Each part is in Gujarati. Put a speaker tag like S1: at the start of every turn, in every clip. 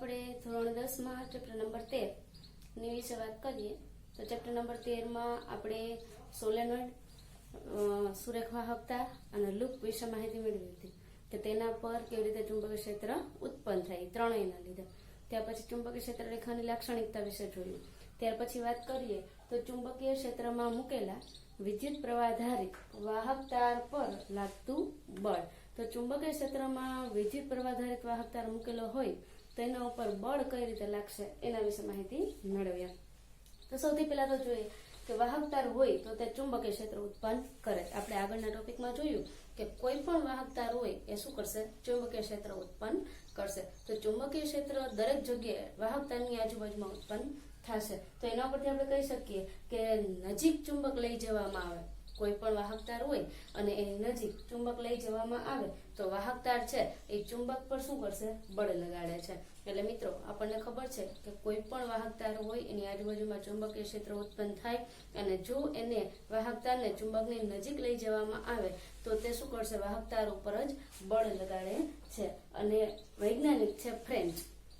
S1: આપણે ધોરણ 10 માં ચેપ્ટર નંબર 13 ની વિશે વાત કરીએ તો ચેપ્ટર નંબર 13 માં આપણે સોલેનોઇડ, સુરેખ વાહકતા અને લૂપ વિશે માહિતી મેળવી હતી કે તેના પર કેવી રીતે ચુંબકીય ક્ષેત્ર ઉત્પન્ન થાય, ત્રણેયના લીધે. ત્યાર પછી ચુંબકીય ક્ષેત્ર રેખાની લાક્ષણિકતા વિશે જોયું. ત્યાર પછી વાત કરીએ તો ચુંબકીય ક્ષેત્રમાં મૂકેલા વિદ્યુત પ્રવાહધારિત વાહક તાર પર લાગતું બળ. તો ચુંબકીય ક્ષેત્રમાં વિદ્યુત પ્રવાહધારિત વાહક તાર મૂકેલો હોય તો એના ઉપર બળ કઈ રીતે લાગશે એના વિશે માહિતી મેળવીએ. તો સૌથી પહેલા તો જોઈએ કે વાહક તાર હોય તો તે ચુંબકીય ક્ષેત્ર ઉત્પન્ન કરે. આપણે આગળના ટોપિકમાં જોયું કે કોઈ પણ વાહક તાર હોય એ શું કરશે? ચુંબકીય ક્ષેત્ર ઉત્પન્ન કરશે. તો ચુંબકીય ક્ષેત્ર દરેક જગ્યાએ વાહક તારની આજુબાજુમાં ઉત્પન્ન થશે. તો એના પરથી આપણે કહી શકીએ કે નજીક ચુંબક લઈ જવામાં આવે, કોઈ પણ વાહક તાર હોય અને એની નજીક ચુંબક લઈ જવામાં આવે તો વાહક તાર છે એ ચુંબક પર શું કરશે? બળ લગાડે છે. એટલે મિત્રો આપણને ખબર છે કે કોઈ પણ વાહક તાર હોય એની આજુબાજુમાં ચુંબકીય ક્ષેત્ર ઉત્પન્ન થાય અને જો એને વાહક તારને ચુંબકની નજીક લઈ જવામાં આવે તો તે શું કરશે? વાહક તાર ઉપર જ બળ લગાડે છે. અને વૈજ્ઞાનિક છે ફ્રેન્ચ,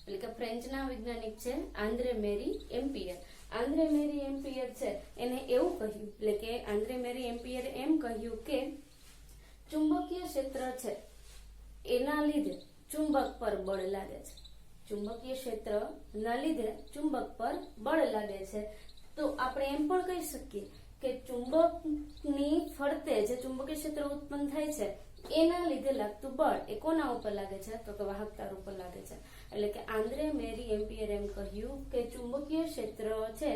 S1: એટલે કે ફ્રેન્ચના વૈજ્ઞાનિક છે આંદ્રે મેરી એમ્પિયર. આંદ્રે મેરી એમ્પિયર છે એને એવું કહ્યું, એટલે કે આંદ્રે મેરી એમ્પિયરે એમ કહ્યું કે ચુંબકીય ક્ષેત્ર છે એના લીધે ચુંબક પર બળ લાગે છે. ચુંબકીય ક્ષેત્રના લીધે ચુંબક પર બળ લાગે છે. તો આપણે એમ પણ કહી શકીએ કે ચુંબકની ફરતે જે ચુંબકીય ક્ષેત્ર ઉત્પન્ન થાય છે એના લીધે લાગતું બળ એ કોના ઉપર લાગે છે? તો કે વાહક તાર ઉપર લાગે છે. એટલે કે આંદ્રે મેરી એમ્પિયર એમ કહ્યું કે ચુંબકીય ક્ષેત્ર છે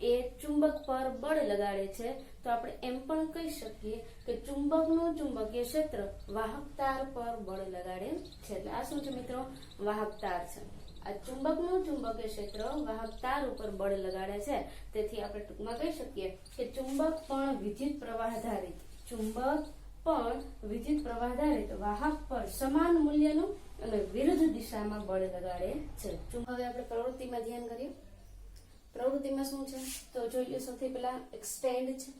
S1: એ ચુંબક પર બળ લગાડે છે. તો આપણે એમ પણ કહી શકીએ કે ચુંબકનું ચુંબકીય ક્ષેત્ર વાહક તાર પર બળ લગાડે છે. એટલે આ શું છે મિત્રો? વાહક તાર છે. આ ચુંબકનું ચુંબકીય ક્ષેત્ર વાહક તાર ઉપર બળ લગાડે છે. તેથી આપણે ટૂંકમાં કહી શકીએ કે ચુંબક પણ વિદ્યુત પ્રવાહધારિત, ચુંબક પણ વિદ્યુત પ્રવાહધારિત વાહક પર સમાન મૂલ્યનું અને વિરુદ્ધ દિશામાં બળ લગાડે છે. હવે આપણે પ્રવૃત્તિમાં ધ્યાન કરીએ. પ્રવૃત્તિમાં શું છે તો જોઈએ. સૌથી પહેલા એક સ્ટેન્ડ છે,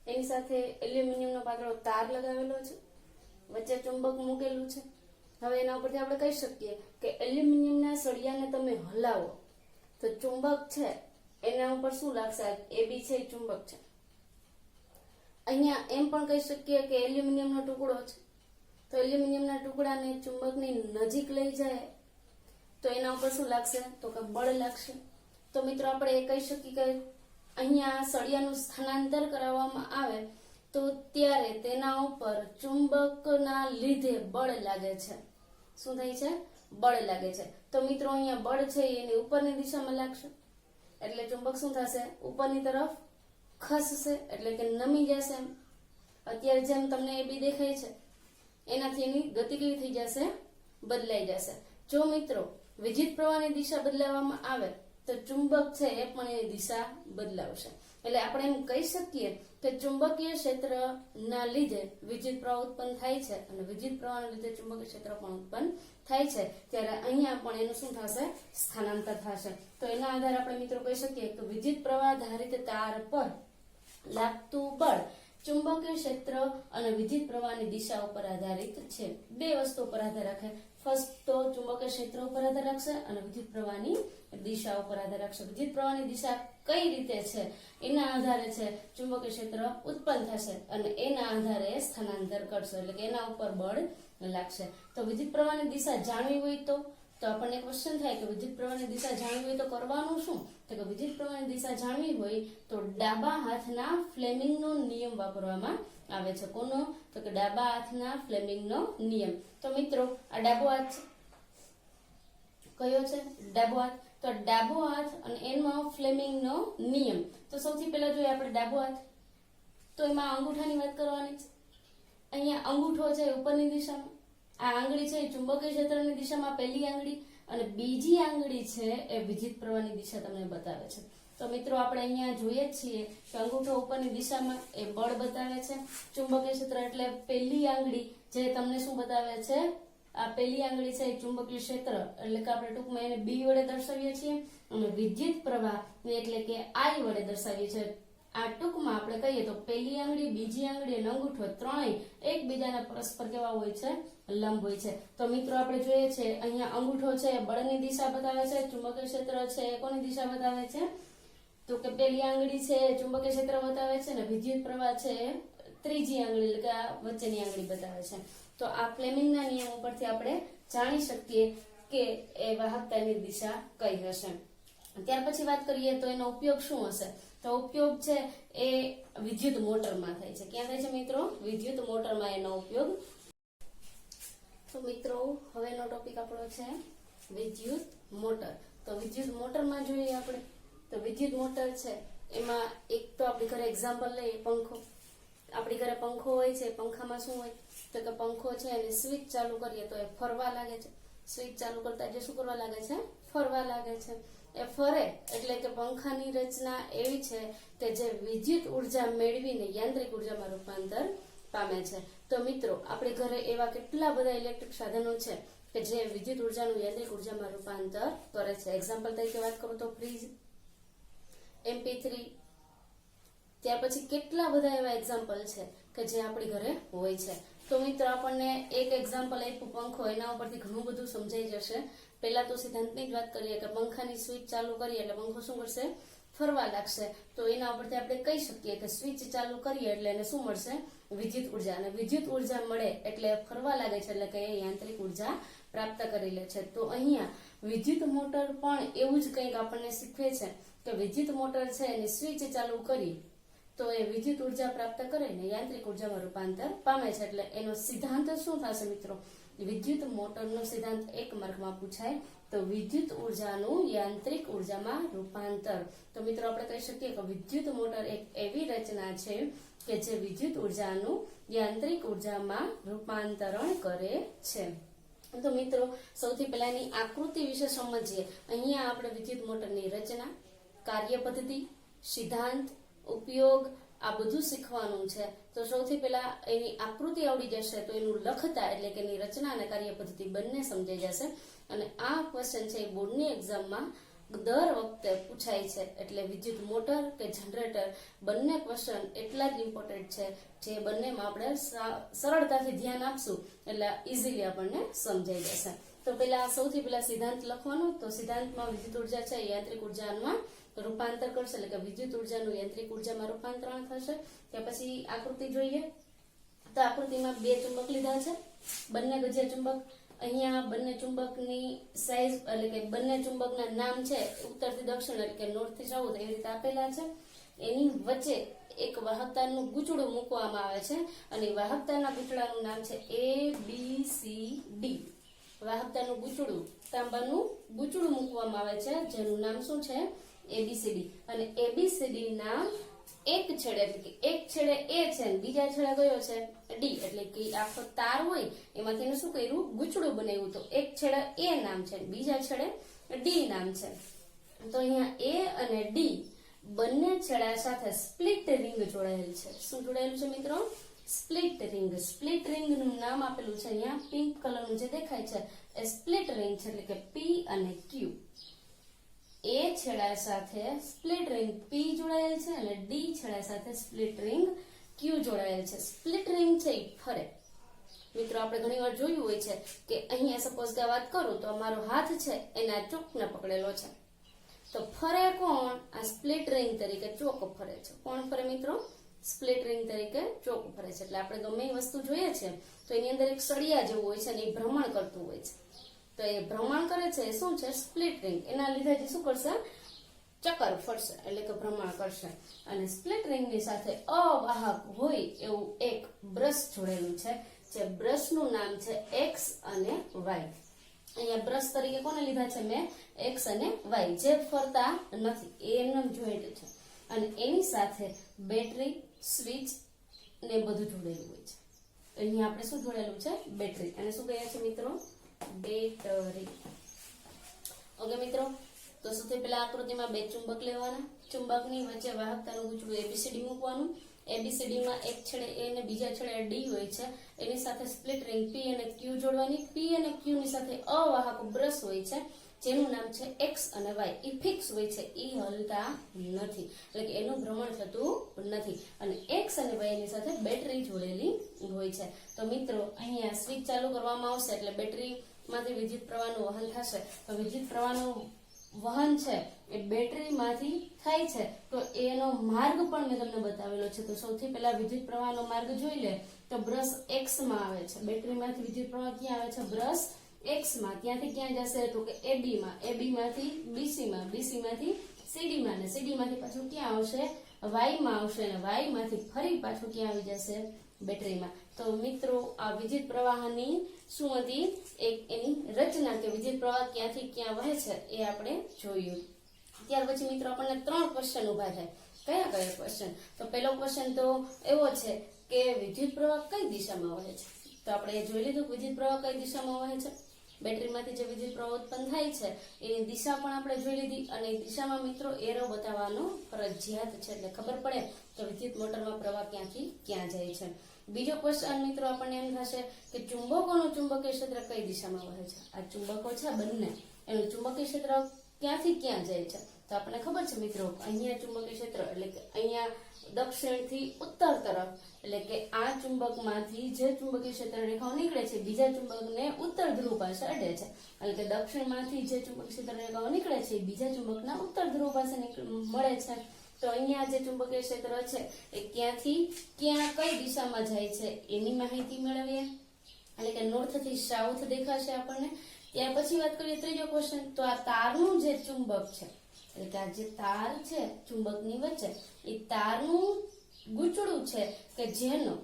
S1: એની સાથે એલ્યુમિનિયમનો પાતળો તાર લગાવેલો છે, વચ્ચે ચુંબક મૂકેલું છે. હવે એના ઉપરથી આપણે કહી શકીએ કે એલ્યુમિનિયમના સળિયાને તમે હલાવો તો ચુંબક છે એના ઉપર શું લાગશે? એ બી છે એ ચુંબક છે. અહીંયા એમ પણ કહી શકીએ કે એલ્યુમિનિયમનો ટુકડો છે તો એલ્યુમિનિયમના ટુકડાને ચુંબકની નજીક લઈ જાય તો એના ઉપર શું લાગશે? તો કે બળ લાગશે. તો મિત્રો આપણે એ કહી શકીએ કે અહીંયા સળિયાનું સ્થાનાંતર કરાવવામાં આવે તો ત્યારે તેના ઉપર ચુંબકના લીધે બળ લાગે છે. શું થાય છે? બળ લાગે છે. તો મિત્રો અહીંયા બળ છે એની ઉપરની દિશામાં લાગશે એટલે ચુંબક શું થશે? ઉપરની તરફ ખસશે, એટલે કે નમી જશે. અત્યારે જેમ તમને એ બી દેખાય છે એનાથી એની ગતિ કેવી થઈ જશે? બદલાઈ જશે. જો મિત્રો વિદ્યુત પ્રવાહની દિશા બદલાવવામાં આવે તો ચુંબક છે એ પણ એની દિશા બદલાવશે. એટલે આપણે એમ કહી શકીએ કે ચુંબકીય ક્ષેત્રના લીધે વિદ્યુત પ્રવાહ ઉત્પન્ન થાય છે અને વિદ્યુત પ્રવાહના લીધે ચુંબકીય ક્ષેત્ર પણ ઉત્પન્ન થાય છે. ત્યારે અહીંયા પણ એનું શું થશે? સ્થાનાંતર થશે. તો એના આધારે આપણે મિત્રો કહી શકીએ કે વિદ્યુત પ્રવાહ ધારિત તાર પર લાગતું બળ ચુંબકીય ક્ષેત્ર અને વિદ્યુત પ્રવાહની દિશા ઉપર આધારિત છે. બે વસ્તુ પર આધાર રાખે. ફર્સ્ટ તો ચુંબકીય ક્ષેત્ર ઉપર આધાર રાખશે અને વિદ્યુત પ્રવાહની દિશા ઉપર આધાર રાખશે. વિદ્યુત પ્રવાહની દિશા કઈ રીતે છે એના આધારે છે ચુંબકીય ક્ષેત્ર ઉત્પન્ન થશે અને એના આધારે સ્થાનાંતર કરશે, એટલે કે એના ઉપર બળ લાગશે. તો વિદ્યુત પ્રવાહની દિશા જાણવી હોય તો આપણને ક્વેશ્ચન થાય કે વિદ્યુત પ્રવાહની દિશા જાણવી હોય તો કરવાનું શું? તો કે વિદ્યુત પ્રવાહની દિશા જાણવી હોય તો ડાબા હાથના ફ્લેમિંગનો નિયમ વાપરવામાં આવે છે. કોનો? તો કે ડાબા હાથના ફ્લેમિંગનો નિયમ. તો મિત્રો આ ડાબો હાથ કયો છે? ડાબો હાથ. તો ડાબો હાથ અને એમાં ફ્લેમિંગનો નિયમ. તો સૌથી પહેલા જોઈએ આપણે ડાબો હાથ. તો એમાં અંગૂઠાની વાત કરવાની છે. અહીંયા અંગૂઠો છે ઉપરની દિશામાં, આ આંગળી છે એ ચુંબકીય ક્ષેત્રની દિશામાં પહેલી આંગળી અને બીજી આંગળી છે એ વિદ્યુત પ્રવાહની દિશા તમને બતાવે છે. તો મિત્રો આપણે અહીંયા જોઈએ છીએ કે અંગૂઠો ઉપરની દિશામાં એ બળ બતાવે છે. ચુંબકીય ક્ષેત્ર એટલે પહેલી આંગળી જે તમને શું બતાવે છે? આ પહેલી આંગળી છે એ ચુંબકીય ક્ષેત્ર, એટલે કે આપણે ટૂંકમાં એને બી વડે દર્શાવીએ છીએ અને વિદ્યુત પ્રવાહ એટલે કે આઈ વડે દર્શાવીએ છીએ. આ ટૂંકમાં આપણે કહીએ તો પહેલી આંગળી, બીજી આંગળી અને અંગૂઠો ત્રણેય એકબીજાના પરસ્પર કેવા હોય છે? લંબ હોય છે. તો મિત્રો આપણે જોઈએ છે અહીંયા અંગૂઠો છે બળની દિશા બતાવે છે, ચુંબકીય ક્ષેત્ર છે કોની દિશા બતાવે છે? તો કે પહેલી આંગળી છે ચુંબકીય ક્ષેત્ર બતાવે છે ને વિદ્યુત પ્રવાહ છે ત્રીજી આંગળી એટલે કે આ વચ્ચેની આંગળી બતાવે છે. તો આ ફ્લેમિંગના નિયમ ઉપરથી આપણે જાણી શકીએ કે એ વાહકતાની દિશા કઈ હશે. ત્યાર પછી વાત કરીએ તો એનો ઉપયોગ શું હશે? તો ઉપયોગ છે એ વિદ્યુત મોટરમાં થાય છે. ક્યાં થાય છે મિત્રો? વિદ્યુત મોટરમાં એનો ઉપયોગ. તો મિત્રો હવેનો ટોપિક આપણો છે વિદ્યુત મોટર. તો વિદ્યુત મોટરમાં જોઈએ આપણે તો વિદ્યુત મોટર છે એમાં એક તો આપણી ઘરે એક્ઝામ્પલ લઈએ પંખો. આપણી ઘરે પંખો હોય છે, પંખામાં શું હોય તો કે પંખો છે એને સ્વિચ ચાલુ કરીએ તો એ ફરવા લાગે છે. સ્વિચ ચાલુ કરતા જે શું કરવા લાગે છે? ફરવા લાગે છે. એ ફરે એટલે કે પંખાની રચના એવી છે કે જે વિદ્યુત ઉર્જા મેળવીને યાંત્રિક ઉર્જામાં રૂપાંતર પામે છે. તો મિત્રો આપણી ઘરે એવા કેટલા બધા ઇલેક્ટ્રિક સાધનો છે કે જે વિદ્યુત ઉર્જાનું યાંત્રિક ઉર્જામાં રૂપાંતર કરે છે. એક્ઝામ્પલ તરીકે વાત કરું તો ફ્રીજ, MP3, ત્યાર પછી કેટલા બધા એવા એક્ઝામ્પલ છે કે જે આપણી ઘરે હોય છે. તો મિત્રો આપણને એક એક્ઝામ્પલ આપ્યું પંખો, એના ઉપરથી ઘણું બધું સમજાઈ જશે. પહેલા તો સિદ્ધાંતની જ વાત કરીએ કે પંખાની સ્વિચ ચાલુ કરીએ એટલે પંખો શું કરશે? ફરવા લાગશે. તો એના ઉપરથી આપણે કહી શકીએ કે સ્વિચ ચાલુ કરીએ એટલે એને શું મળશે? વિદ્યુત ઉર્જા. અને વિદ્યુત ઉર્જા મળે એટલે ફરવા લાગે છે એટલે કે એ યાંત્રિક ઉર્જા પ્રાપ્ત કરી લે છે. તો અહીંયા વિદ્યુત મોટર પણ એવું જ કંઈક આપણને શીખવે છે કે વિદ્યુત મોટર છે એની સ્વિચ ચાલુ કરી તો એ વિદ્યુત ઉર્જા પ્રાપ્ત કરીને યાંત્રિક ઉર્જામાં રૂપાંતર પામે છે. એટલે એનો સિદ્ધાંત શું થશે મિત્રો? વિદ્યુત મોટરનો સિદ્ધાંત 1 માર્કમાં પૂછાય તો વિદ્યુત ઉર્જાનું યાંત્રિક ઉર્જામાં રૂપાંતર. તો મિત્રો આપણે કહી શકીએ કે વિદ્યુત મોટર એક એવી રચના છે કે જે વિદ્યુત ઉર્જાનું યાંત્રિક ઉર્જામાં રૂપાંતરણ કરે છે. તો મિત્રો સૌથી પહેલાની આકૃતિ વિશે સમજીએ. અહીંયા આપણે વિદ્યુત મોટરની રચના, કાર્ય પદ્ધતિ, સિદ્ધાંત, ઉપયોગ આ બધું શીખવાનું છે. તો સૌથી પહેલા એની આકૃતિ આવડી જશે તો એનું લખતા એટલે કે એની રચના અને કાર્ય પદ્ધતિ બંને સમજાઈ જશે. અને આ ક્વેશ્ચન છે એ બોર્ડની એક્ઝામમાં દર વખતે પૂછાય છે. એટલે વિદ્યુત મોટર કે જનરેટર બંને ક્વેશ્ચન એટલા જ ઇમ્પોર્ટન્ટ છે જે બંનેમાં આપણે સરળતાથી ધ્યાન આપશું એટલે ઇઝીલી આપણને સમજાઈ જશે. તો પહેલા સૌથી પહેલા સિદ્ધાંત લખવાનો. તો સિદ્ધાંતમાં વિદ્યુત ઉર્જા છે યાંત્રિક ઉર્જામાં રૂપાંતર કરશે એટલે કે વિદ્યુત ઉર્જાનું યાંત્રિક ઉર્જામાં રૂપાંતરણ થશે. ત્યાર પછી આકૃતિ જોઈએ તો આકૃતિમાં બે ચુંબક લીધા છે, બંને ગજિયા ચુંબક. અહીંયા બંને ચુંબકની સાઈઝ એટલે કે બંને ચુંબકના નામ છે ઉત્તરથી દક્ષિણ એટલે કે નોર્થ થી સાઉથ એવી રીતે આપેલા છે. એની વચ્ચે એક વાહકતાનું ગૂંચળું મૂકવામાં આવે છે અને વાહકતાના ગૂંચળાનું નામ છે ABCD. વાહકતાનું ગૂંચળું, તાંબાનું ગૂંચળું મૂકવામાં આવે છે જેનું નામ શું છે? ABCD. અને ABCD ના એક છેડે એટલે કે એક છેડે A છે અને બીજા છેડે કયો છે? D. એટલે કે આખો તાર હોય એમાંથી એને શું કર્યું? ગૂંચળું બનાવ્યું. તો એક છેડે A નામ છે, બીજા છેડે D નામ છે. તો અહીંયા A અને D બંને છેડા સાથે સ્પ્લિટ રિંગ જોડાયેલ છે. શું જોડાયેલું છે મિત્રો? Split ring. સ્પ્લિટ રિંગ નું નામ આપેલું છે અહીંયા પિંક કલરનું જે દેખાય છે એ સ્પ્લિટ રિંગ છે એટલે કે P અને Q. A છેડા સાથે સ્પ્લિટ રિંગ P જોડાયેલ છે અને D છેડા સાથે સ્પ્લિટ રિંગ Q જોડાયેલ છે. સ્પ્લિટ રિંગ છે એ ફરે. મિત્રો આપણે ઘણીવાર જોયું હોય છે કે અહીંયા સપોઝ કે વાત કરું તો અમારો હાથ છે એના ચોકને પકડેલો છે તો ફરે કોણ? આ સ્પ્લિટ રિંગ તરીકે ચોક ફરે છે. કોણ ફરે મિત્રો? સ્પ્લિટ રિંગ તરીકે ચોક ફરે છે. એટલે આપણે ગમે એ વસ્તુ જોઈએ છે તો એની અંદર એક સળિયા જેવું હોય છે અને એ ભ્રમણ કરતું હોય છે. તો એ ભ્રમણ કરે છે એ શું છે? Split ring. એના લીધે જે શું કરશે? ચક્કર ફરશે એટલે કે ભ્રમણ કરશે. અને સ્પ્લિટ રિંગની સાથે અવાહક હોય એવું એક બ્રશ જોડેલું છે જે બ્રશનું નામ છે X અને Y. અહીંયા બ્રશ તરીકે કોને લીધા છે મેં? X અને Y. જે ફરતા નથી એ એમનો જોઈન્ટ છે. અને એની સાથે બેટરી, સ્વિચ ને બધું જોડેલું હોય છે. અહીંયા આપણે શું જોડેલું છે? બેટરી. અને શું કહે છે મિત્રો? બેટરી. ઓકે મિત્રો, તો સૌથી પહેલા આકૃતિમાં બે ચુંબક લેવાના. ચુંબકની વચ્ચે વાહકતાનું ગૂંચળું ABCD મૂકવાનું. ABCD માં એક છેડે A અને બીજા છેડે D હોય છે. એની સાથે સ્પ્લિટ રિંગ P અને Q જોડવાની. P અને Q ની સાથે અવાહક બ્રશ હોય છે જેનું નામ છે એક્સ અને વાય, એ ફિક્સ હોય છે, એ હલતા નથી, એટલે કે એનું ભ્રમણ થતું નથી. અને એક્સ અને વાય ની સાથે બેટરી જોડેલી હોય છે. તો મિત્રો અહીંયા સ્વિચ ચાલુ કરવામાં આવશે એટલે બેટરીમાંથી વિદ્યુત પ્રવાહનું વહન થશે. તો વિદ્યુત પ્રવાહનું વહન છે એ બેટરીમાંથી થાય છે. તો એનો માર્ગ પણ મેં તમને બતાવેલો છે. તો સૌથી પહેલા વિદ્યુત પ્રવાહનો માર્ગ જોઈ લે તો બ્રશ એક્સ માં આવે છે. બેટરીમાંથી વિદ્યુત પ્રવાહ ક્યાં આવે છે? બ્રશ એક્સ માં. ત્યાંથી ક્યાં જશે? તો કે એબી માં, એબી માંથી બીસી માં, બીસી માંથી સીડી માં, અને સીડી માંથી પાછું ક્યાં આવશે? વાય માં આવશે, અને વાય માંથી ફરી પાછું ક્યાં આવી જશે? બેટરીમાં. તો મિત્રો આ વિદ્યુત પ્રવાહની શું હતી? એક એની રચના કે વિદ્યુત પ્રવાહ ક્યાંથી ક્યાં વહે છે એ આપણે જોયું. ત્યાર પછી મિત્રો આપણને 3 ક્વેશ્ચન ઉભા થાય. કયા કયા ક્વેશ્ચન? તો પહેલો ક્વેશ્ચન તો એવો છે કે વિદ્યુત પ્રવાહ કઈ દિશામાં વહે છે? તો આપણે જોઈ લીધું વિદ્યુત પ્રવાહ કઈ દિશામાં વહે છે. બેટરીમાંથી જે વિદ્યુત પ્રવાહ ઉત્પન્ન થાય છે એની દિશા પણ આપણે જોઈ લીધી, અને એ દિશામાં મિત્રો એરો બતાવવાનો ફરજિયાત છે, એટલે ખબર પડે તો વિદ્યુત મોટરમાં પ્રવાહ ક્યાંથી ક્યાં જાય છે. બીજો ક્વેશ્ચન મિત્રો આપણને એમ થશે કે ચુંબકોનું ચુંબકીય ક્ષેત્ર કઈ દિશામાં વહે છે? આ ચુંબકો છે બંને, એનું ચુંબકીય ક્ષેત્ર ક્યાંથી ક્યાં જાય છે? તો આપણને ખબર છે મિત્રો, અહીંયા ચુંબકીય ક્ષેત્ર એટલે કે અહીંયા દક્ષિણથી ઉત્તર તરફ, એટલે કે આ ચુંબકમાંથી જે ચુંબકીય ક્ષેત્ર રેખાઓ નીકળે છે બીજા ચુંબકને ઉત્તર ધ્રુવ પાસે અડે છે. એટલે કે દક્ષિણમાંથી જે ચુંબકીય ક્ષેત્ર રેખાઓ નીકળે છે બીજા ચુંબકના ઉત્તર ધ્રુવ પાસે મળે છે. તો અહીંયા જે ચુંબકીય ક્ષેત્ર છે એ ક્યાંથી ક્યાં કઈ દિશામાં જાય છે એની માહિતી મેળવીએ, એટલે કે નોર્થ થી સાઉથ દેખાશે આપણને. ત્યાર પછી વાત કરીએ ત્રીજો ક્વેશ્ચન. તો આ તારનું જે ચુંબક છે, એટલે કે આ જે તાર છે ચુંબકની વચ્ચે, એ તારનું ગૂંચળું છે કે જેનો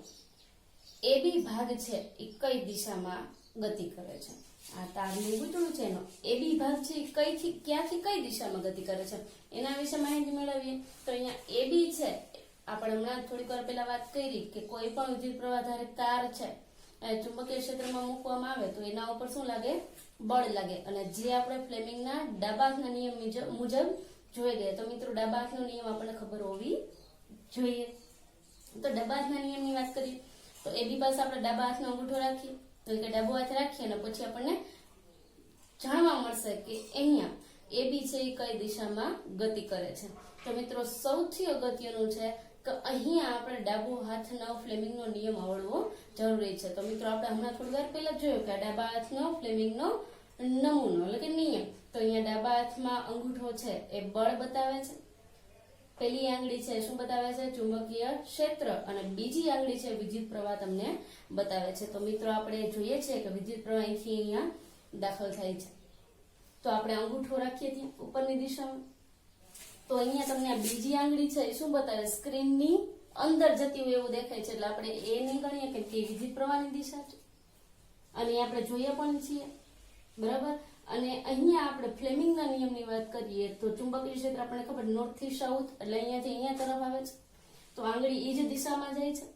S1: એબી ભાગ છે એ કઈ દિશામાં ગતિ કરે છે? આ તારનું ગૂંચળું છે એનો એબી ભાગ છે એ કઈથી ક્યાંથી કઈ દિશામાં ગતિ કરે છે એના વિશે માહિતી મેળવીએ. તો અહીંયા એબી છે, આપણે હમણાં થોડીક વાર પહેલા વાત કરી કે કોઈ પણ વિદ્યુત પ્રવાહ ધારિત તાર છે ચુંબકીય ક્ષેત્રમાં મૂકવામાં આવે તો એના ઉપર શું લાગે? બળ લાગે. અને જે આપણે ફ્લેમિંગના ડાબા હાથના નિયમ મુજબ જોઈ ગયા. તો મિત્રો ડાબા હાથનો નિયમ આપણને ખબર હોવી જોઈએ. તો ડાબા હાથના નિયમની વાત કરીએ તો એબી પાસે આપણે ડાબા હાથનો અંગૂઠો રાખીએ, તો કે ડાબો હાથ રાખીએ અને પછી આપણને જાણવા મળશે કે અહીંયા એબી છે એ કઈ દિશામાં ગતિ કરે છે. તો મિત્રો સૌથી અગત્યનું છે કે અહીંયા આપણે ડાબો હાથનો ફ્લેમિંગનો નિયમ આવડવો જરૂરી છે. તો મિત્રો આપણે હમણાં થોડી વાર પહેલા જોયું કે ડાબા હાથનો ફ્લેમિંગનો નમૂનો એટલે કે નિયમ. તો અહીંયા ડાબા હાથમાં અંગૂઠો છે એ બળ બતાવે છે, પેલી આંગળી છે શું બતાવે છે? ચુંબકીય ક્ષેત્ર, અને બીજી આંગળી છે વિદ્યુત પ્રવાહ તમને બતાવે છે. તો મિત્રો આપણે જોઈએ છે કે વિદ્યુત પ્રવાહ અહીંથી અહીંયા દાખલ થાય છે. તો આપણે અંગૂઠો રાખીએ ત્યાં ઉપરની દિશામાં. તો અહીંયા તમને આ બીજી આંગળી છે એ શું બતાવે? સ્ક્રીનની અંદર જતી હોય એવું દેખાય છે, એટલે આપણે એ નહીં ગણીએ કે તે વિદ્યુત પ્રવાહની દિશા છે, અને આપણે જોઈએ પણ છીએ, બરાબર. અને અહીંયા આપણે ફ્લેમિંગના નિયમની વાત કરીએ તો ચુંબકીય ક્ષેત્ર આપણને ખબર નોર્થ થી સાઉથ, એટલે અહીંયાથી અહીંયા તરફ આવે છે. તો આંગળી એ જ દિશામાં જાય છે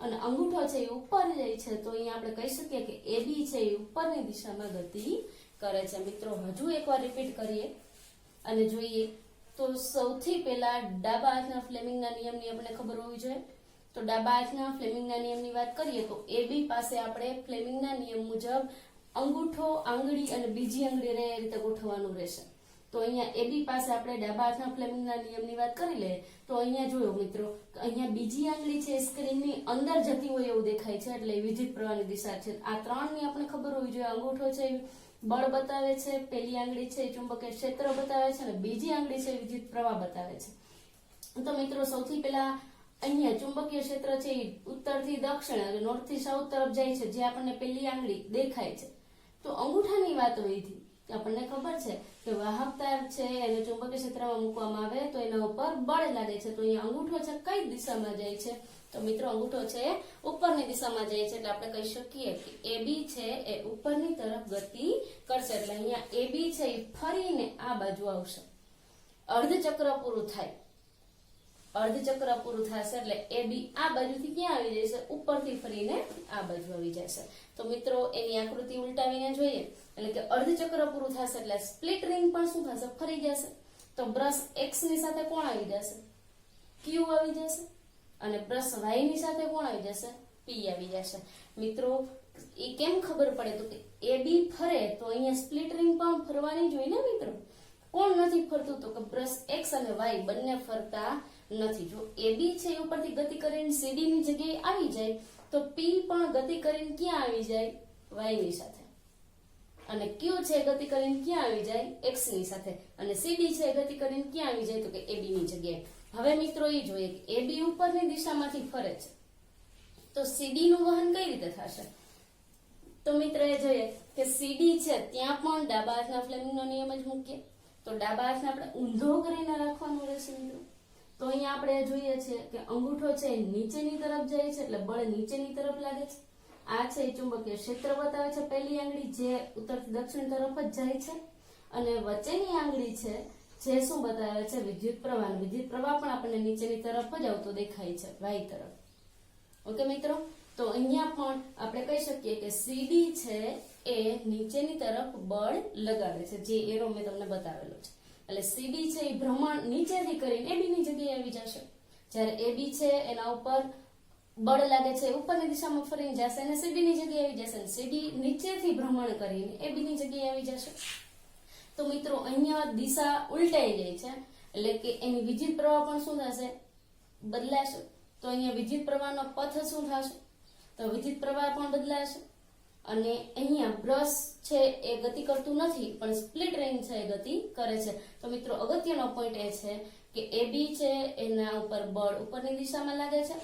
S1: અને અંગૂઠો છે એ ઉપર જાય છે. તો અહીંયા આપણે કહી શકીએ કે એબી છે એ ઉપરની દિશામાં ગતિ કરે છે. મિત્રો હજુ એકવાર રિપીટ કરીએ અને જોઈએ. તો સૌથી પહેલા ડાબા હાથના ફ્લેમિંગના નિયમની આપણે ખબર હોવી જોઈએ. તો ડાબા હાથના ફ્લેમિંગના નિયમની વાત કરીએ તો એબી પાસે આપણે ફ્લેમિંગના નિયમ મુજબ અંગૂઠો, આંગળી અને બીજી આંગળી એ રીતે ગોઠવવાનું રહેશે. તો અહીંયા એબી પાસે આપણે ડાબા હાથના ફ્લેમિંગના નિયમની વાત કરી લે તો અહીંયા જોયો મિત્રો, અહીંયા બીજી આંગળી છે સ્ક્રીનની અંદર જતી હોય એવું દેખાય છે, એટલે વિદ્યુત પ્રવાહની દિશા છે. આ ત્રણની આપણે ખબર હોવી જોઈએ. અંગૂઠો છે બળ બતાવે છે, પેલી આંગળી છે ચુંબકીય ક્ષેત્ર બતાવે છે, અને બીજી આંગળી છે વિદ્યુત પ્રવાહ બતાવે છે. તો મિત્રો સૌથી પહેલા અહીંયા ચુંબકીય ક્ષેત્ર છે ઉત્તરથી દક્ષિણ એટલે નોર્થ થી સાઉથ તરફ જાય છે, જે આપણને પેલી આંગળી દેખાય છે. તો અંગૂઠાની વાત હોય હતી, આપણને ખબર છે કે વાહક તાર છે એને ચુંબકીય ક્ષેત્રમાં મૂકવામાં આવે તો એના ઉપર બળ લાગે છે. તો અહીંયા અંગૂઠો છે કઈ દિશામાં જાય છે? તો મિત્રો અંગૂઠો છે ઉપરની દિશામાં જાય છે, એટલે આપણે કહી શકીએ કે એબી છે એ ઉપરની તરફ ગતિ કરશે. એટલે અહીંયા એબી છે એ ફરીને આ બાજુ આવશે, અર્ધચક્ર પૂરું થાય, અર્ધચક્ર પૂરું થશે એટલે એબી આ બાજુથી ક્યાં આવી જશે? ઉપરથી ફરીને આ બાજુ આવી જશે. તો મિત્રો એની આકૃતિ ઉલટાવીને જોઈએ એટલે કે અર્ધચક્ર પૂરું થશે એટલે સ્પ્લિટ રિંગ પણ શું થશે? ફરી જશે. તો બ્રશ એક્સ ની સાથે કોણ આવી જશે? ક્યુ આવી જશે, અને બ્રશ વાય ની સાથે કોણ આવી જશે? પી આવી જશે. મિત્રો એ કેમ ખબર પડે તો કે એ બી ફરે તો અહીંયા સ્પ્લિટ રિંગ પણ ફરવાની જ હોય ને મિત્રો. કોણ નથી ફરતું તો કે બ્રશ એક્સ અને વાય બંને ફરતા નથી. જો એ બી છે એ ઉપરથી ગતિ કરીને સીડી ની જગ્યાએ આવી જાય તો પી પણ ગતિ કરીને ક્યાં આવી જાય? વાય ની સાથે. અને ક્યુ છે ગતિ કરીને ક્યાં આવી જાય? એક્સ ની સાથે. અને સીડી છે ગતિ કરીને ક્યાં આવી જાય તો કે એબી ની જગ્યાએ. હવે મિત્રો એ જોઈએ કે એબી ઉપરની દિશામાંથી ફરે છે તો સીડી નું વહન કઈ રીતે થશે? તો મિત્રો એ જોઈએ કે સીડી છે ત્યાં પણ ડાબા હાથના ફ્લેમિંગનો નિયમ જ મૂકીએ. તો ડાબા હાથને આપણે ઊંધો કરીને રાખવાનો રહેશે મિત્રો. તો અહીંયા આપણે જોઈએ છે કે અંગૂઠો છે નીચેની તરફ જાય છે એટલે બળ નીચેની તરફ લાગે છે. આ છે એ ચુંબકીય ક્ષેત્ર બતાવે છે પહેલી આંગળી જે ઉત્તરથી દક્ષિણ તરફ જ જાય છે. અને વચ્ચેની આંગળી છે જે શું બતાવે છે? વિદ્યુત પ્રવાહ. વિદ્યુત પ્રવાહ પણ આપણને નીચેની તરફ જ આવતો દેખાય છે વાય તરફ. ઓકે મિત્રો, તો અહીંયા પણ આપણે કહી શકીએ કે સીડી છે એ નીચેની તરફ બળ લગાડે છે, જે એરો મેં તમને બતાવેલો છે. એટલે સીડી છે એ ભ્રમણ નીચેથી કરીને એબી ની જગ્યાએ આવી જશે. જ્યારે એબી છે એના ઉપર બળ લાગે છે ઉપરની દિશામાં ફરીને જશે અને સીડી ની જગ્યાએ આવી જશે. સીડી નીચેથી ભ્રમણ કરીને એબી ની જગ્યાએ આવી જશે. તો મિત્રો અહીંયા દિશા ઉલટાઈ જાય છે એટલે કે એની વિદ્યુત પ્રવાહ પણ શું થશે? બદલાશે. તો અહીંયા વિદ્યુત પ્રવાહનો પથ શું થશે? તો વિદ્યુત પ્રવાહ પણ બદલાશે. અને અહીંયા બ્રશ છે એ ગતિ કરતું નથી પણ સ્પ્લિટ રિંગ છે એ ગતિ કરે છે. તો મિત્રો અગત્યનો પોઈન્ટ એ છે કે એબી છે એના ઉપર બળ ઉપરની દિશામાં લાગે છે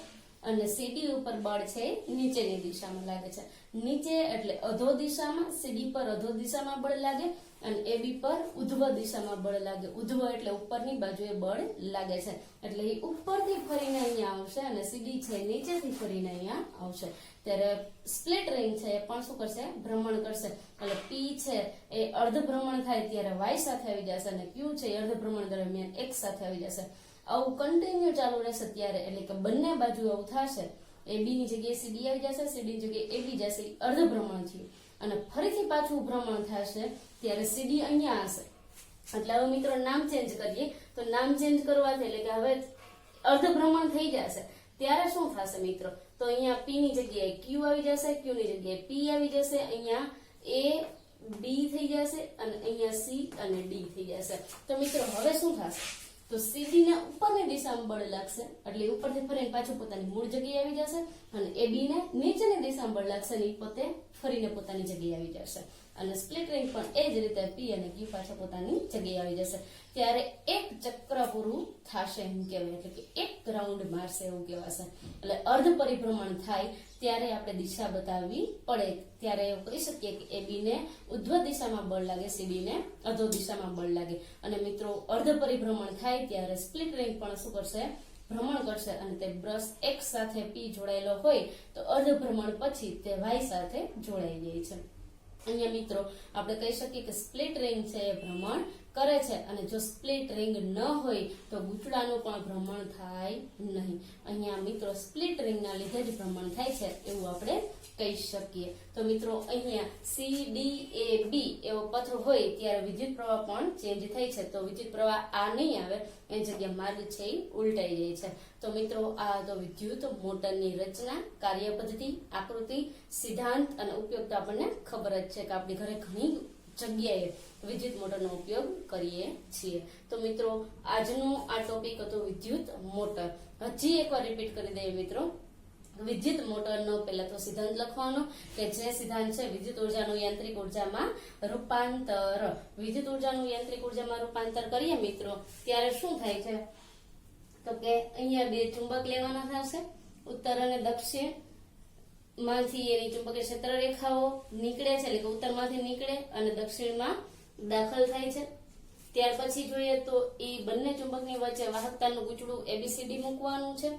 S1: અને સીડી ઉપર બળ છે નીચેની દિશામાં લાગે છે. નીચે એટલે અધો દિશામાં, સીડી પર અધો દિશામાં બળ લાગે અને એબી પર ઉધ્વ દિશામાં બળ લાગે. ઉધ્વ એટલે ઉપરની બાજુએ બળ લાગે છે એટલે એ ઉપરથી ફરીને અહીંયા આવશે અને સીડી છે નીચેથી ફરીને અહીંયા આવશે. ત્યારે સ્પ્લિટ રિંગ છે એ પણ શું કરશે? ભ્રમણ કરશે. એટલે પી છે એ અર્ધ ભ્રમણ થાય ત્યારે વાય સાથે આવી જશે અને ક્યુ છે એ અર્ધ ભ્રમણ દરમિયાન એક્સ સાથે આવી જશે. આવું કન્ટિન્યુ ચાલુ રહેશે ત્યારે એટલે કે બંને બાજુ આવું થશે. એબી ની જગ્યાએ સીડી આવી જશે, સીડી ની જગ્યાએ એબી જશે, અર્ધ ભ્રમણ થયું. અને ફરીથી પાછું ભ્રમણ થશે ત્યારે સીડી અહીંયા હશે. એટલે હવે મિત્રો નામ ચેન્જ કરીએ તો નામ ચેન્જ કરવાથી એટલે કે હવે અર્ધ ભ્રમણ થઈ જશે ત્યારે શું થશે મિત્રો? તો અહીંયા પી ની જગ્યાએ ક્યુ આવી જશે, ક્યુ ની જગ્યાએ પી આવી જશે, અહીંયા એ બી થઈ જશે અને અહીંયા સી અને ડી થઈ જશે. તો મિત્રો હવે શું થશે? તો સીડી ને ઉપરની દિશામાં બળ લાગશે એટલે ઉપરથી ફરીને પાછું પોતાની મૂળ જગ્યાએ આવી જશે અને એબી ને નીચેની દિશામાં બળ લાગશે અને પોતે ફરીને પોતાની જગ્યાએ આવી જશે. અને સ્પ્લિટ રિંગ પણ એ જ રીતે પી અને ક્યુ પાછા પોતાની જગ્યાએ આવી જશે. ત્યારે એક ચક્ર પૂરું થશે એમ કહેવાય, એટલે કે એક રાઉન્ડ મારશે એવું કહેવાશે. એટલે અર્ધ પરિભ્રમણ થાય ત્યારે આપણે દિશા બતાવવી પડે. ત્યારે એવું કહી શકીએ કે એબી ને ઉધ્વ દિશામાં બળ લાગે, સીડી ને અધો દિશામાં બળ લાગે. અને મિત્રો અર્ધ પરિભ્રમણ થાય ત્યારે સ્પ્લિટ રિંગ પણ શું કરશે? ભ્રમણ કરશે અને તે બ્રશ એક્સ સાથે પી જોડાયેલો હોય તો અર્ધ ભ્રમણ પછી તે વાય સાથે જોડાઈ જાય છે. અહીંયા મિત્રો આપણે કહી શકીએ કે સ્પ્લિટ રિંગ છે એ ભ્રમણ કરે છે અને જો સ્પ્લિટ રિંગ ન હોય તો ગૂંચળાનું પણ ભ્રમણ થાય નહીં. અહીંયા મિત્રો સ્પ્લિટ રિંગના લીધે જ ભ્રમણ થાય છે એવું આપણે કહી શકીએ. તો મિત્રો અહીંયા સી ડી એ બી એવો પથ હોય ત્યારે વિદ્યુત પ્રવાહ પણ ચેન્જ થાય છે. તો વિદ્યુત પ્રવાહ આ નહીં આવે, એ જગ્યાએ માર્ગ છે એ ઉલટાઈ જાય છે. તો મિત્રો આ તો વિદ્યુત મોટરની રચના, કાર્ય પદ્ધતિ, આકૃતિ, સિદ્ધાંત અને ઉપયોગ તો આપણને ખબર જ છે કે આપણી ઘરે ઘણી જગ્યાએ વિદ્યુત મોટરનો ઉપયોગ કરીએ છીએ. તો મિત્રો આજનો આ ટોપિક હતો વિદ્યુત મોટર. હજી એકવાર રિપીટ કરી દઈએ મિત્રો. વિદ્યુત મોટરનો પહેલા તો સિદ્ધાંત લખવાનો કે જે સિદ્ધાંત છે વિદ્યુત ઉર્જાનું યાંત્રિક ઉર્જામાં રૂપાંતર. વિદ્યુત ઉર્જાનું યાંત્રિક ઉર્જામાં રૂપાંતર કરીએ મિત્રો ત્યારે શું થાય છે? તો કે અહીંયા બે ચુંબક લેવાના થશે, ઉત્તર અને દક્ષિણ માંથી એની ચુંબકીય ક્ષેત્ર રેખાઓ નીકળે છે એટલે કે ઉત્તરમાંથી નીકળે અને દક્ષિણમાં દાખલ થાય છે. ત્યાર પછી જોઈએ તો એ બંને ચુંબકની વચ્ચે વાહકતાનું ગૂંચળું એબીસીડી મૂકવાનું છે.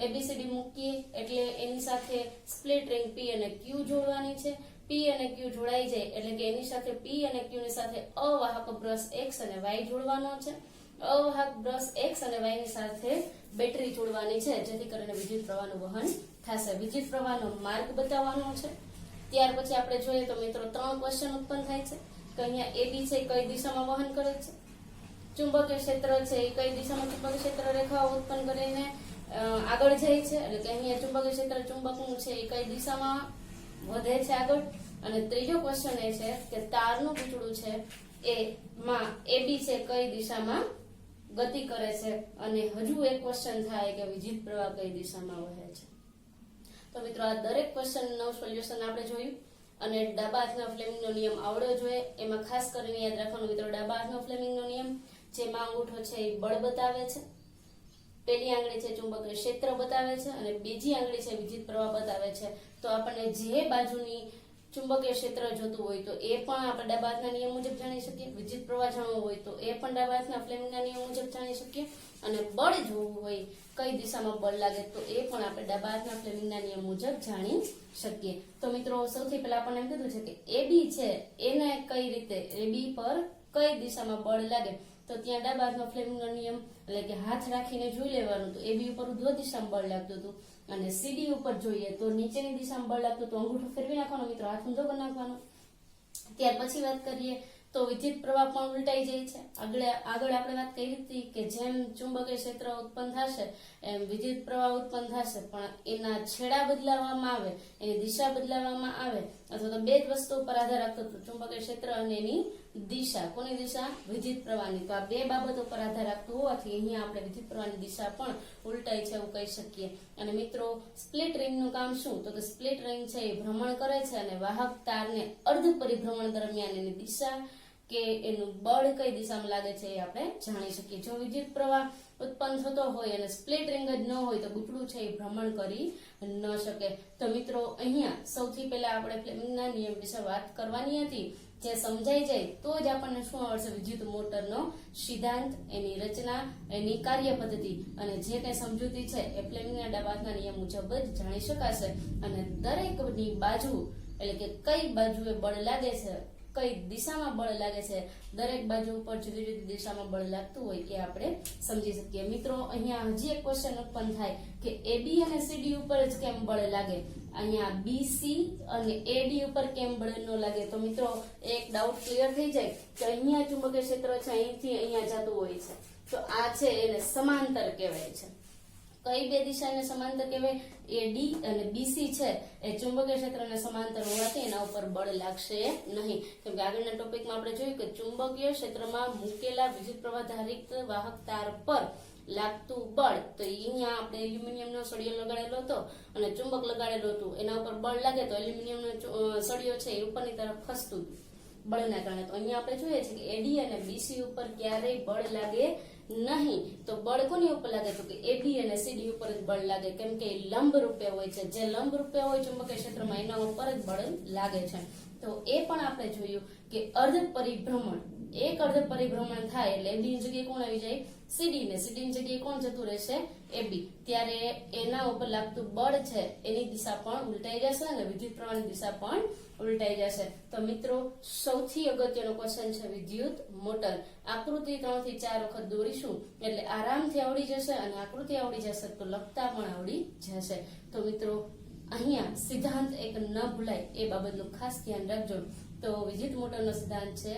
S1: એબીસીડી મૂકીએ એટલે એની સાથે સ્પ્લિટ રિંગ પી અને ક્યુ જોડવાની છે. પી અને ક્યુ જોડાઈ જાય એટલે કે એની સાથે પી અને ક્યુ ની સાથે અવાહક બ્રશ એક્સ અને વાય જોડવાનો છે. અવાહક બ્રશ એક્સ અને વાય ની સાથે બેટરી જોડવાની છે જેથી કરીને વિદ્યુત પ્રવાહનું વહન થશે. વિદ્યુત પ્રવાહનો માર્ગ બતાવવાનો છે. ત્યાર પછી આપણે જોઈએ તો મિત્રો 3 ક્વેશ્ચન ઉત્પન્ન થાય છે કે અહીંયા એબી છે કઈ દિશામાં વહન કરે છે, ચુંબકીય ક્ષેત્ર છે એ કઈ દિશામાં ચુંબકીય ક્ષેત્ર રેખાઓ ઉત્પન્ન કરીને આગળ જાય છે એટલે કે અહીંયા ચુંબકીય ક્ષેત્ર ચુંબકનું છે એ કઈ દિશામાં વધે છે આગળ. અને ત્રીજો ક્વેશ્ચન એ છે કે તારનું પૂંછડું છે એમાં AB છે કઈ દિશામાં ગતિ કરે છે. અને હજુ એક ક્વેશ્ચન થાય કે વિદ્યુત પ્રવાહ કઈ દિશામાં વહે છે. તો મિત્રો આ દરેક ક્વેશ્ચનનું સોલ્યુશન આપણે જોયું. અને ડાબા હાથના ફ્લેમિંગનો નિયમ આવડવો જોઈએ. એમાં ખાસ કરીને યાદ રાખવાનું મિત્રો ડાબા હાથનો ફ્લેમિંગનો નિયમ, જેમાં અંગૂઠો છે એ બળ બતાવે છે, પેલી આંગળી છે ચુંબકીય ક્ષેત્ર બતાવે છે, અને બીજી આંગળી છે વિદ્યુત પ્રવાહ બતાવે છે. તો આપણને જે બાજુની ચુંબકીય ક્ષેત્ર જોતું હોય તો એ પણ આપણે ડાબા હાથના નિયમ મુજબ જાણી શકીએ. વિદ્યુત પ્રવાહ જાણવો હોય તો એ પણ ડાબા હાથના ફ્લેમિંગના નિયમ મુજબ જાણી શકીએ. અને બળ જોવું હોય કઈ દિશામાં બળ લાગે તો એ પણ આપણે ડાબા હાથના ફ્લેમિંગના નિયમ મુજબ જાણી શકીએ. તો મિત્રો સૌથી પહેલા આપણને એમ કીધું છે કે AB છે એને કઈ રીતે AB પર કઈ દિશામાં બળ લાગે. તો ત્યાં ડાબા હાથનો ફ્લેમિંગનો નિયમ એટલે કે હાથ રાખીને જોઈ લેવાનું. તો AB ઉપર ઉર્ધ્વ દિશામાં બળ લાગતું હતું. અને CD ઉપર જોઈએ તો નીચેની દિશામાં બળ લાગતું. તો અંગૂઠો ફેરવી નાખવાનો મિત્રો, હાથ ઊંધો કરી નાખવાનો. ત્યાર પછી વાત કરીએ તો વિદ્યુત પ્રવાહ પણ ઉલટાઈ જાય છે. આગળ આપણે વાત કરી હતી કે જેમ ચુંબકીય ક્ષેત્ર ઉત્પન્ન થશે એમ વિદ્યુત પ્રવાહ ઉત્પન્ન થશે, પણ એના છેડા બદલાવવામાં આવે, એની દિશા બદલાવવામાં આવે, અથવા તો બે જ વસ્તુ પર આધાર રાખતો હતો, ચુંબકીય ક્ષેત્ર અને એની દિશા. કોની દિશા? વિદ્યુત પ્રવાહની. તો આ બે બાબતો પર આધાર રાખતું હોવાથી અહીંયા આપણે વિદ્યુત પ્રવાહની દિશા પણ ઉલટાઈ છે એવું કહી શકીએ. અને મિત્રો સ્પ્લિટ રિંગનું કામ શું? તો કે સ્પ્લિટ રિંગ છે એ ભ્રમણ કરે છે અને વાહક તારને અર્ધ પરિભ્રમણ દરમિયાન એની દિશા કે એનું બળ કઈ દિશામાં લાગે છે એ આપણે જાણી શકીએ. જો વિદ્યુત પ્રવાહ ઉત્પન્ન થતો હોય અને સ્પ્લિટ રિંગ જ ન હોય તો બુકડું છે એ ભ્રમણ કરી ન શકે. તો મિત્રો અહીંયા સૌથી પહેલા આપણે ફ્લેમિંગના નિયમ વિશે વાત કરવાની હતી. જે સમજાઈ જાય તો જ આપણને શું આવડશે? વિદ્યુત મોટરનો સિદ્ધાંત, એની રચના, એની કાર્ય પદ્ધતિ અને જે કઈ સમજૂતી છે એ ફ્લેમિંગના ડાબા હાથના નિયમ મુજબ જ જાણી શકાશે. અને દરેકની બાજુ એટલે કે કઈ બાજુએ બળ લાગે છે, કઈ દિશામાં બળ લાગે છે, દરેક બાજુ ઉપર જુદી જુદી દિશામાં બળ લાગતું હોય એ આપણે સમજી શકીએ. મિત્રો અહીંયા હજી એક ક્વેશ્ચન ઉત્પન્ન થાય કે AB અને CD ઉપર જ કેમ બળ લાગે, અહીંયા BC અને AD ઉપર કેમ બળ ન લાગે? તો મિત્રો એક ડાઉટ ક્લિયર થઈ જાય કે અહીંયા ચુંબકીય ક્ષેત્ર છે અહીંથી અહીંયા જતું હોય છે, તો આ છે એને સમાંતર કહેવાય છે. કઈ બે દિશાને સમાંતર કહેવાય? AD અને BC છે એ ચુંબકીય ક્ષેત્રને સમાંતર હોવાથી એના ઉપર બળ લાગશે નહીં. કેમ કે આગળના ટોપિકમાં આપણે જોયું કે ચુંબકીય ક્ષેત્રમાં મૂકેલા વિદ્યુત પ્રવાહ ધારિત વાહક તાર પર લાગતું બળ, તો અહીંયા આપણે એલ્યુમિનિયમનો સળિયો લગાડેલો હતો અને ચુંબક લગાડેલું હતું, એના ઉપર બળ લાગે તો એલ્યુમિનિયમનો સળિયો છે એ ઉપરની તરફ ખસતું બળના કારણે. તો અહીંયા આપણે જોઈએ છે કે AD અને BC ઉપર ક્યારેય બળ લાગે નહીં. તો બળ કોની ઉપર લાગે? તો કે AB અને CD ઉપર જ બળ લાગે, કેમ કે લંબ રૂપે હોય છે. જે લંબ રૂપે હોય ચુંબકીય ક્ષેત્રમાં એના ઉપર જ બળ લાગે છે. તો એ પણ આપણે જોયું કે અર્ધ પરિભ્રમણ, એક અર્ધ પરિભ્રમણ થાય એટલે AB ની જગ્યાએ કોણ આવી જાય? CD ને CD ની જગ્યાએ કોણ જતું રહેશે? AB. ત્યારે એના ઉપર લાગતું બળ છે એની દિશા પણ ઉલટાઈ જશે અને વિદ્યુત પ્રવાહની દિશા પણ ઉલટાઈ જશે. તો મિત્રો સૌથી અગત્યનો ક્વેશ્ચન છે વિદ્યુત મોટર. આકૃતિ 3 થી 4 વખત દોરીશું એટલે આરામથી આવડી જશે અને આકૃતિ આવડી જશે તો લખતા પણ આવડી જશે. તો મિત્રો અહીંયા સિદ્ધાંત એક ન ભૂલાય એ બાબતનું ખાસ ધ્યાન રાખજો. તો વિદ્યુત મોટરનો સિદ્ધાંત છે